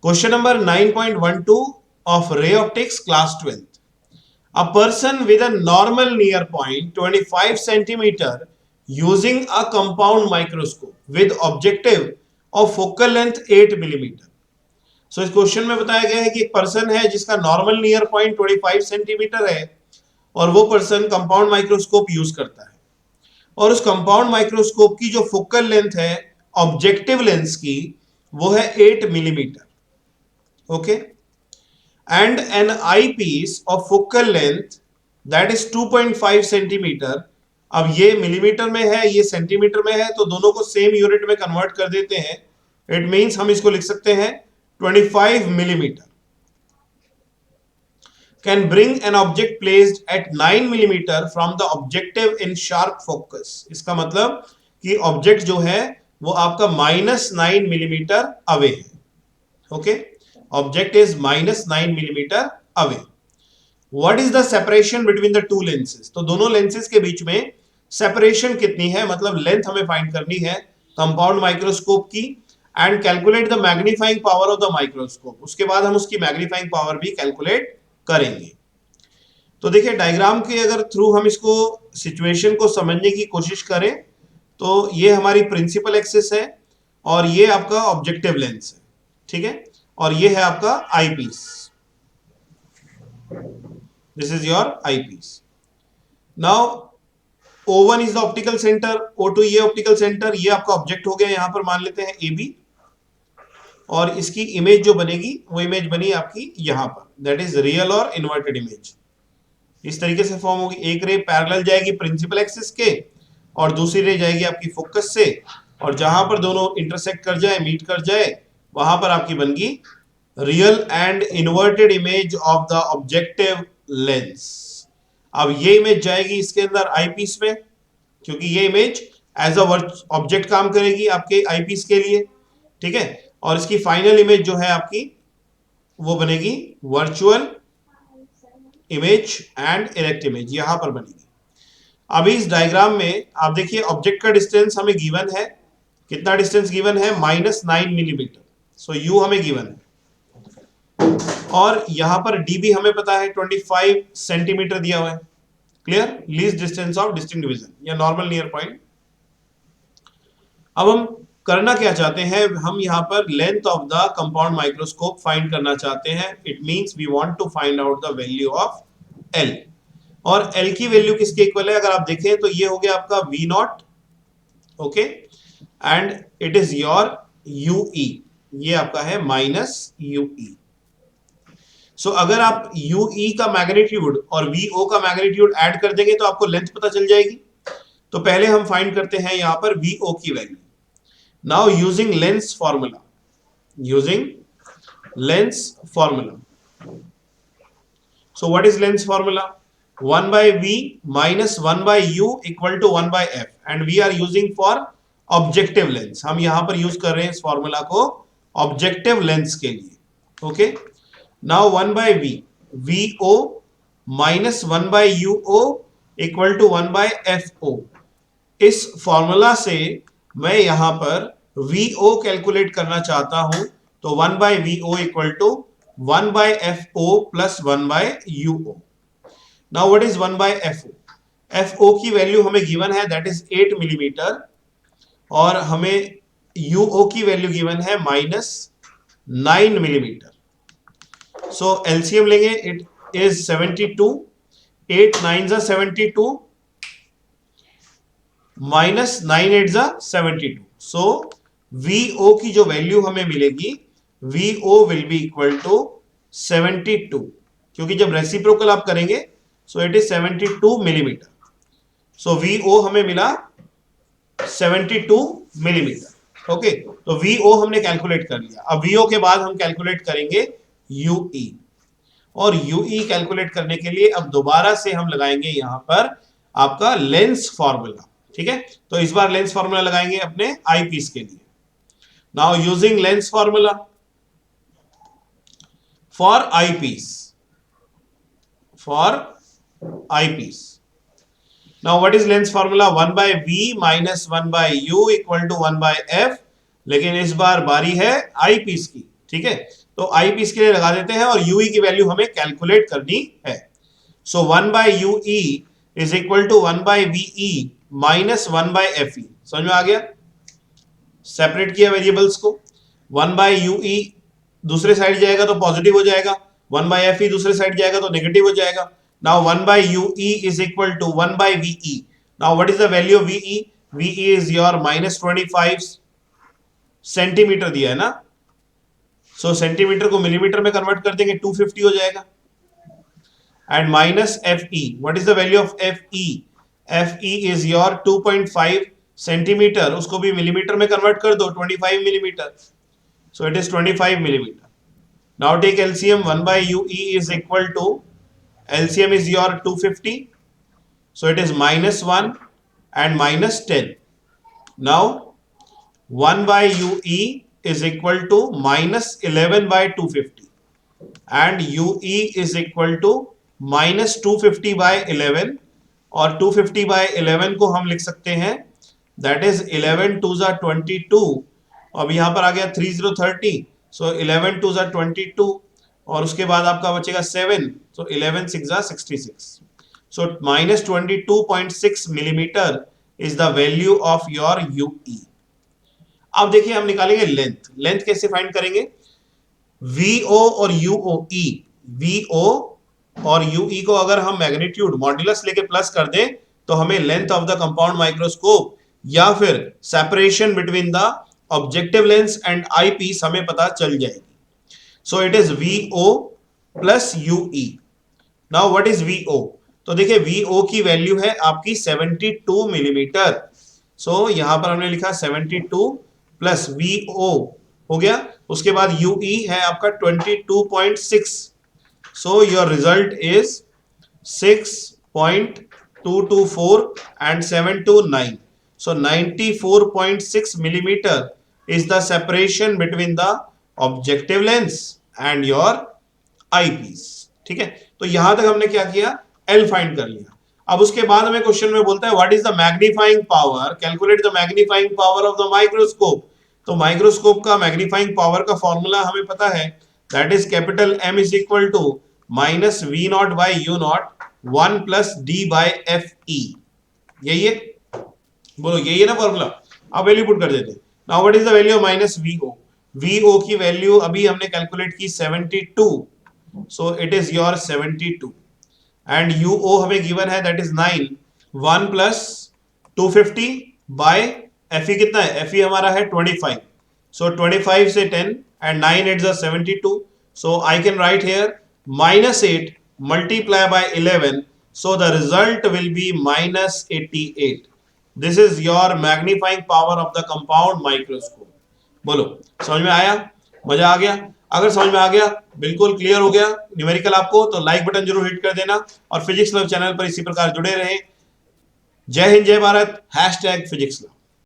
Question number 9.12 of ray optics class 12th. A person with a normal near point 25 centimeter using a compound microscope with objective of focal length 8 millimeter. So इस question में बताया गया है कि एक person है जिसका normal near point 25 centimetre है और वो पर्सन कंपाउंड माइक्रोस्कोप यूज करता है और उस कंपाउंड माइक्रोस्कोप की जो फोकल लेंथ है ऑब्जेक्टिव लेंस की वो है 8 millimetre. Okay, and an eyepiece of focal length that is 2.5 centimetre. अब ये मिलीमीटर में है, ये सेंटीमीटर में है, तो दोनों को सेम यूनिट में कन्वर्ट कर देते हैं. इट मींस हम इसको लिख सकते हैं 25 millimeter can bring an object placed at 9 millimeter from the objective in sharp focus. इसका मतलब कि ऑब्जेक्ट जो है वो आपका -9 मिलीमीटर अवे है. Okay, object is -9 millimetre away. What is the separation between the two lenses? तो दोनों लेंसेज के बीच में सेपरेशन कितनी है, मतलब लेंथ हमें फाइंड करनी है कंपाउंड माइक्रोस्कोप की. And calculate the magnifying power of the microscope. उसके बाद हम उसकी मैग्नीफाइंग पावर भी कैलकुलेट करेंगे. तो देखिए डायग्राम के अगर थ्रू हम इसको सिचुएशन को समझने की कोशिश करें तो ये हमारी प्रिंसिपल एक्सिस है और ये आपका ऑब्जेक्टिव लेंस है. ठीक है, और ये है आपका eyepiece. This is your eyepiece. Now O1 is the optical centre, O2 ये ऑप्टिकल सेंटर, ये आपका ऑब्जेक्ट हो गया. यहां पर मान लेते हैं AB और इसकी इमेज जो बनेगी वो इमेज बनी आपकी यहां पर, दैट इज रियल और इन्वर्टेड इमेज. इस तरीके से फॉर्म होगी. एक रे पैरेलल जाएगी प्रिंसिपल एक्सिस के और दूसरी रे जाएगी आपकी फोकस से, और जहां पर दोनों इंटरसेक्ट कर जाए, मीट कर जाए, वहां पर आपकी बन गई real and inverted image of the objective lens. अब ये इमेज जाएगी इसके अंदर आई पीस में, क्योंकि ये इमेज एज अ ऑब्जेक्ट काम करेगी आपके आई पीस के लिए. ठीक है, और इसकी फाइनल इमेज जो है आपकी वो बनेगी virtual image and erect image, यहां पर बनेगी. अभी इस डायग्राम में आप देखिए ऑब्जेक्ट का डिस्टेंस हमें गिवन है. कितना डिस्टेंस गिवन है? -9 मिलीमीटर. सो यू हमें गिवन है और यहां पर डी भी हमें पता है 25 सेंटीमीटर दिया हुआ है. Clear? Least distance of distinct division या नॉर्मल नियर पॉइंट. अब हम करना क्या चाहते हैं? हम यहां पर length of the compound microscope find करना चाहते हैं. It means we want to find out the value of L. और L की वैल्यू किसके इक्वल है? अगर आप देखें तो ये हो गया आपका V0. Okay, and it is your UE. ये आपका है -UE. सो अगर आप UE का मैग्नीट्यूड और VO का मैग्नीट्यूड ऐड कर देंगे तो आपको लेंथ पता चल जाएगी. तो पहले हम फाइंड करते हैं यहां पर VO की value. Now using lens formula, so what is lens formula? 1/V minus 1/U equal to 1/F, and we are using for objective lens. हम यहां पर यूज कर रहे हैं इस फॉर्मूला को ऑब्जेक्टिव लेंस के लिए. Okay, now 1/V, VO minus 1/UO equal to 1/FO. इस फॉर्मूला से मैं यहां पर VO कैलकुलेट करना चाहता हूं, तो 1/VO equal to 1/FO plus 1/UO. Now what is 1/FO? FO की वैल्यू हमें गिवन है, दैट इज 8 मिलीमीटर, और हमें UO की वैल्यू गिवन है -9 मिलीमीटर. सो एलसीएम लेंगे, इट इज 72. 8 9 जा 72 माइनस 9 8 जा 72. सो VO की जो वैल्यू हमें मिलेगी, VO will be equal to 72, क्योंकि जब रेसिप्रोकल आप करेंगे so it is 72 millimetre. So VO हमें मिला 72 मिलीमीटर. ओके, तो VO हमने कैलकुलेट कर लिया. अब VO के बाद हम कैलकुलेट करेंगे UE, और UE कैलकुलेट करने के लिए अब दोबारा से हम लगाएंगे यहां पर आपका लेंस फॉर्मूला. ठीक है, तो इस बार लेंस फॉर्मूला लगाएंगे अपने आई पीस के लिए. Now using lens formula for eyepiece. Now what is lens formula? 1/V minus 1/U equal to 1/F. लेकिन इस बार बारी है आई पीस की. ठीक है, तो आई पीस के लिए लगा देते हैं और यूई की वैल्यू हमें कैलकुलेट करनी है। So 1 by UE is equal to 1 by VE minus 1 by F E. समझ में आ गया? सेपरेट किया वेरिएबल्स को। 1 बाय यूई दूसरे साइड जाएगा तो पॉजिटिव हो जाएगा, 1 बाय एफ ई दूसरे साइड जाएगा तो नेगेटिव हो जाएगा। Now 1 by UE is equal to 1 by VE. Now what is the value of VE? VE is your minus 25 centimetre दिया है ना, सो सेंटीमीटर को मिलीमीटर में कन्वर्ट कर देंगे 250 हो जाएगा। And minus F E, what is the value of F E? F E is your 2.5 centimetre, उसको भी मिलीमीटर में कन्वर्ट कर दो 25 millimetre, so it is 25 millimeter. Now take LCM. 1 by UE is equal to, LCM is your 250, so it is minus 1 and minus 10. Now 1 by UE is equal to minus 11 by 250 and UE is equal to minus 250 by 11, और 250 by 11 को हम लिख सकते हैं that is 11 2 जा 22, अब यहां पर आ गया 3030, सो 11 2 जा 22 और उसके बाद आपका बचेगा 7, सो 11 6 जा 66, so minus 22.6 millimetre is the value of your UE. अब देखिए हम निकालेंगे लेंथ। लेंथ कैसे फाइंड करेंगे? वीओ और यूओई, वीओ और यूई को अगर हम मैग्नीट्यूड मॉड्यूलस लेके प्लस कर दें तो हमें length of the compound microscope या फिर separation between the objective lens and eyepiece हमें पता चल जाएगी। So it is VO plus UE. Now what is VO? तो देखिए वीओ की वैल्यू है आपकी 72 मिलीमीटर, सो यहां पर हमने लिखा 72 प्लस वीओ हो गया, उसके बाद यूई है आपका 22.6, so your result is 6.224 and 7 to 9, so 94.6 millimeter is the separation between the objective lens and your eyepiece। ठीक है, तो यहां तक हमने क्या किया? L फाइंड कर लिया। अब उसके बाद हमें क्वेश्चन में बोलता है what is the magnifying power, calculate the magnifying power of the microscope. तो माइक्रोस्कोप का मैग्नीफाइंग पावर का फॉर्मूला हमें पता है, that is capital M is equal to minus V naught by U naught 1 plus D by F E. यही है, बोलो यही है ना फॉर्मूला? अब वैल्यू पुट कर देते हैं। Now what is the value of minus V O? V O की वैल्यू अभी हमने कैलकुलेट की 72, so it is your 72 and U O हमें गिवन है that is 9, 1 plus 250 by F E कितना है? एफ ई हमारा है 25, सो 25 से 10 and 9 8 is 72, so I can write here minus 8 multiply by 11, so the result will be minus 88. This is your magnifying power of the compound microscope. बोलो समझ में आया? मजा आ गया? अगर समझ में आ गया, बिल्कुल क्लियर हो गया न्यूमेरिकल आपको, तो लाइक बटन जरूर हिट कर देना और फिजिक्स लव चैनल पर इसी प्रकार जुड़े रहें। जय हिंद, जय भारत, #फिजिक्स लव।